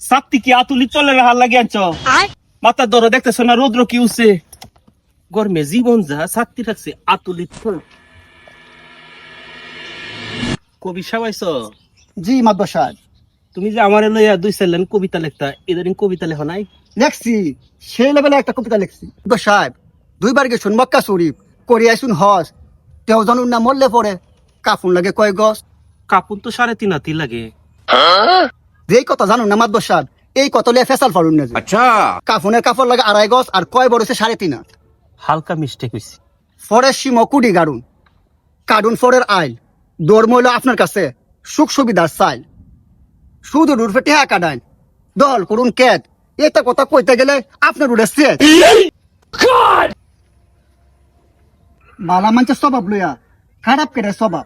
সাত্তি কি আতুলি চলে হাল লাগে আনছ মাথা ধরো দেখতেছ না রৌদ্র কি উঠছে গরমে জীবন যা সাত্তি রাখছে আতুলি কবি সাবাইছ জি মাদ্দর সাহেব তুমি যে আমার লইয়া দুই চাইলেন কবিতা লেখতা এদারিং কবিতা লেখ নাই লেখছি সেই লেভেলে একটা কবিতা লেখছি মাদ্দর সাহেব দুইবার গেছুন মক্কা শরীফ করি আইসুন হজ তেও জানুন না মরলে পরে কাফুন লাগে কয় গছ কাপুন তো 3.5 হাতি লাগে যেই কথা জানুন না মাদ্দর সাহেব এই কত লিয়ে ফেসাল ফারুন না আচ্ছা কাফুনের কাপড় লাগে 2.5 গছ আর কয় বড় হচ্ছে 3.5 হাত হালকা মিস্টেক হইছে ফরের সীমা কুড়ি গাড়ুন কার্ডুন ফরের আইল দৌড় মইল আপনার কাছে সুখ সুবিধার চাইল শুধু রুফে টেহা কাটাইন দল করুন ক্যাট এটা কথা কইতে গেলে আপনার উড়ে সেট মালা মানুষের স্বভাব লইয়া খারাপ কেটে স্বভাব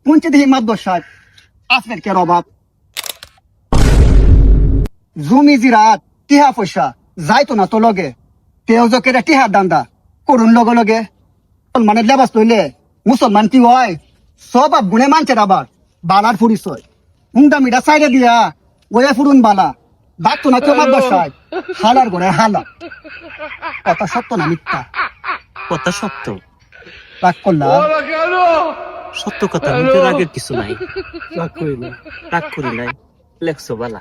পঞ্চে দেখি মাদ্দর সাহেব আপনার কে অভাব জমি জিরাত টিহা পয়সা যাইতো না তো লগে তেও জকেরা টিহার দান্দা করুন লগে লগে মানে লেবাস লইলে মুসলমান কি হয় স্বভাব গুণে মানছে আবার বালার পরিচয় হুন্ডা মিডা সাইডে দিয়া ওয়া ফুরুন বালা ডাকতো না কেউ মাদ্দর সাহেব হালার ঘরে হালা কথা সত্য না মিথ্যা কথা সত্য রাগ করলাম সত্য কথা বলতে রাগের কিছু নাই রাগ করি নাই লেখছো বালা